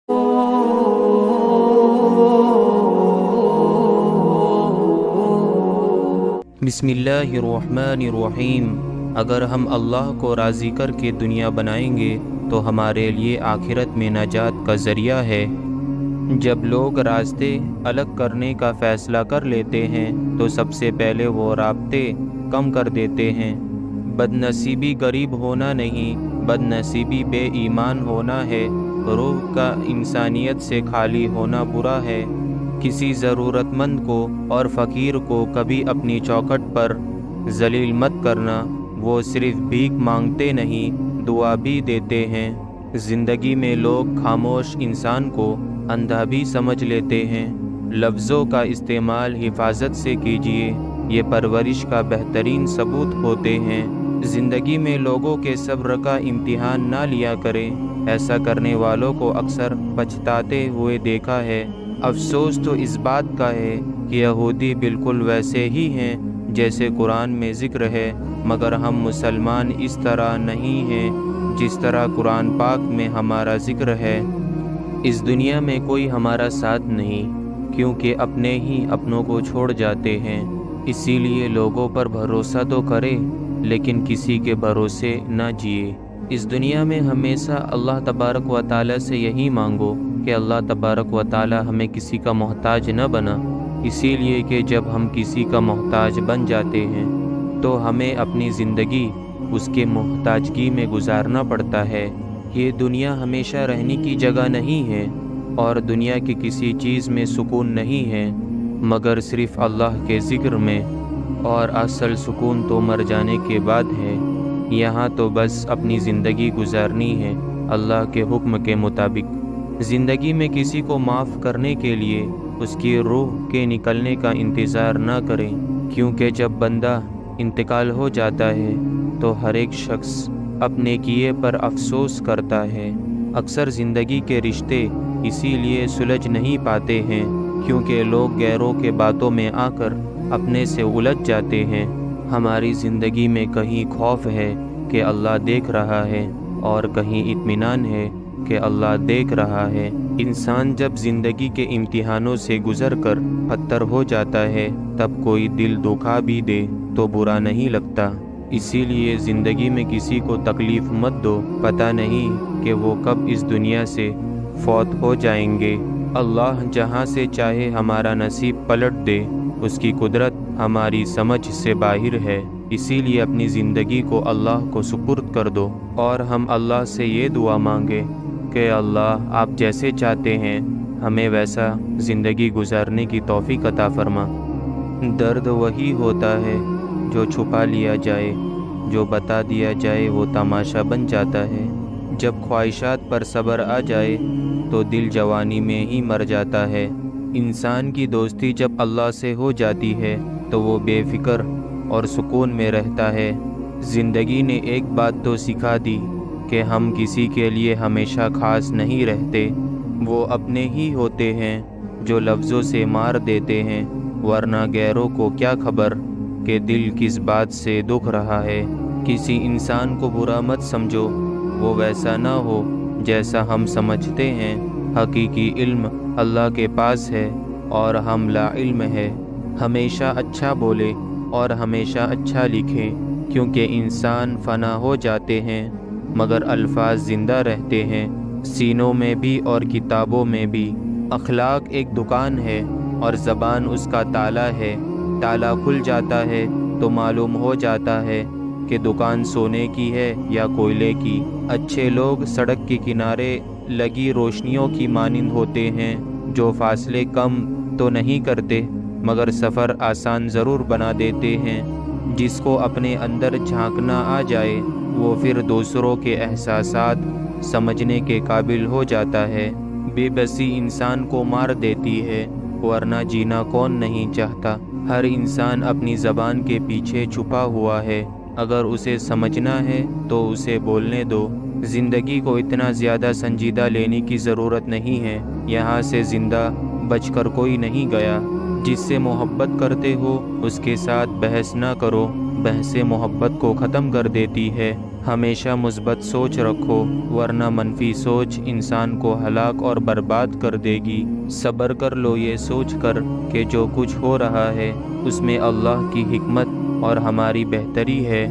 बिस्मिल्लाहिर्रहमानिर्रहीम। अगर हम अल्लाह को राज़ी कर के दुनिया बनाएंगे तो हमारे लिए आखिरत में नजात का ज़रिया है। जब लोग रास्ते अलग करने का फ़ैसला कर लेते हैं तो सबसे पहले वो राब्ते कम कर देते हैं। बदनसीबी गरीब होना नहीं, बदनसीबी बेईमान होना है। रूह का इंसानियत से खाली होना बुरा है। किसी ज़रूरतमंद को और फ़कीर को कभी अपनी चौखट पर ज़लील मत करना। वो सिर्फ़ भीख मांगते नहीं, दुआ भी देते हैं। ज़िंदगी में लोग खामोश इंसान को अंधा भी समझ लेते हैं। लफ्ज़ों का इस्तेमाल हिफाजत से कीजिए, ये परवरिश का बेहतरीन सबूत होते हैं। ज़िंदगी में लोगों के सब्र का इम्तिहान ना लिया करें। ऐसा करने वालों को अक्सर पछताते हुए देखा है। अफसोस तो इस बात का है कि यहूदी बिल्कुल वैसे ही हैं जैसे कुरान में ज़िक्र है, मगर हम मुसलमान इस तरह नहीं हैं जिस तरह कुरान पाक में हमारा ज़िक्र है। इस दुनिया में कोई हमारा साथ नहीं, क्योंकि अपने ही अपनों को छोड़ जाते हैं। इसीलिए लोगों पर भरोसा तो करें, लेकिन किसी के भरोसे ना जिए। इस दुनिया में हमेशा अल्लाह तबारक व तआला से यही मांगो कि अल्लाह तबारक व तआला हमें किसी का मोहताज न बना। इसीलिए कि जब हम किसी का मोहताज बन जाते हैं तो हमें अपनी ज़िंदगी उसके मोहताजगी में गुजारना पड़ता है। ये दुनिया हमेशा रहने की जगह नहीं है और दुनिया की किसी चीज़ में सुकून नहीं है, मगर सिर्फ़ अल्लाह के ज़िक्र में। और असल सुकून तो मर जाने के बाद है। यहाँ तो बस अपनी ज़िंदगी गुजारनी है अल्लाह के हुक्म के मुताबिक। ज़िंदगी में किसी को माफ़ करने के लिए उसकी रूह के निकलने का इंतज़ार ना करें, क्योंकि जब बंदा इंतकाल हो जाता है तो हर एक शख्स अपने किए पर अफसोस करता है। अक्सर ज़िंदगी के रिश्ते इसीलिए सुलझ नहीं पाते हैं क्योंकि लोग गैरों के बातों में आकर अपने से उलझ जाते हैं। हमारी ज़िंदगी में कहीं खौफ है कि अल्लाह देख रहा है और कहीं इत्मीनान है कि अल्लाह देख रहा है। इंसान जब ज़िंदगी के इम्तिहानों से गुज़र कर पत्थर हो जाता है तब कोई दिल धोखा भी दे तो बुरा नहीं लगता। इसीलिए ज़िंदगी में किसी को तकलीफ़ मत दो, पता नहीं कि वो कब इस दुनिया से फौत हो जाएंगे। अल्लाह जहाँ से चाहे हमारा नसीब पलट दे, उसकी कुदरत हमारी समझ से बाहर है। इसीलिए अपनी ज़िंदगी को अल्लाह को सुपुर्द कर दो और हम अल्लाह से ये दुआ मांगे कि अल्लाह आप जैसे चाहते हैं हमें वैसा ज़िंदगी गुजारने की तौफ़ीक़ अता फरमा। दर्द वही होता है जो छुपा लिया जाए, जो बता दिया जाए वो तमाशा बन जाता है। जब ख्वाहिशात पर सब्र आ जाए तो दिल जवानी में ही मर जाता है। इंसान की दोस्ती जब अल्लाह से हो जाती है तो वो बेफ़िक्र और सुकून में रहता है। ज़िंदगी ने एक बात तो सिखा दी कि हम किसी के लिए हमेशा ख़ास नहीं रहते। वो अपने ही होते हैं जो लफ्ज़ों से मार देते हैं, वरना गैरों को क्या खबर कि दिल किस बात से दुख रहा है। किसी इंसान को बुरा मत समझो, वो वैसा ना हो जैसा हम समझते हैं। हकीकी इल्म अल्लाह के पास है और हम ला इल्म है। हमेशा अच्छा बोले और हमेशा अच्छा लिखें, क्योंकि इंसान फ़ना हो जाते हैं मगर अल्फाज ज़िंदा रहते हैं, सीनों में भी और किताबों में भी। अखलाक एक दुकान है और ज़बान उसका ताला है। ताला खुल जाता है तो मालूम हो जाता है कि दुकान सोने की है या कोयले की। अच्छे लोग सड़क के किनारे लगी रोशनियों की मानिंद होते हैं, जो फासले कम तो नहीं करते मगर सफ़र आसान ज़रूर बना देते हैं। जिसको अपने अंदर झांकना आ जाए वो फिर दूसरों के एहसासात समझने के काबिल हो जाता है। बेबसी इंसान को मार देती है, वरना जीना कौन नहीं चाहता। हर इंसान अपनी ज़बान के पीछे छुपा हुआ है। अगर उसे समझना है तो उसे बोलने दो। ज़िंदगी को इतना ज़्यादा संजीदा लेने की ज़रूरत नहीं है। यहाँ से ज़िंदा बचकर कोई नहीं गया। जिससे मोहब्बत करते हो उसके साथ बहस ना करो, بحث محبت کو ختم کر دیتی ہے۔ ہمیشہ مثبت سوچ رکھو، ورنہ منفی سوچ انسان کو ہلاک اور برباد کر دے گی۔ صبر کر لو یہ سوچ کر کہ جو کچھ ہو رہا ہے اس میں اللہ کی حکمت اور ہماری بہتری ہے۔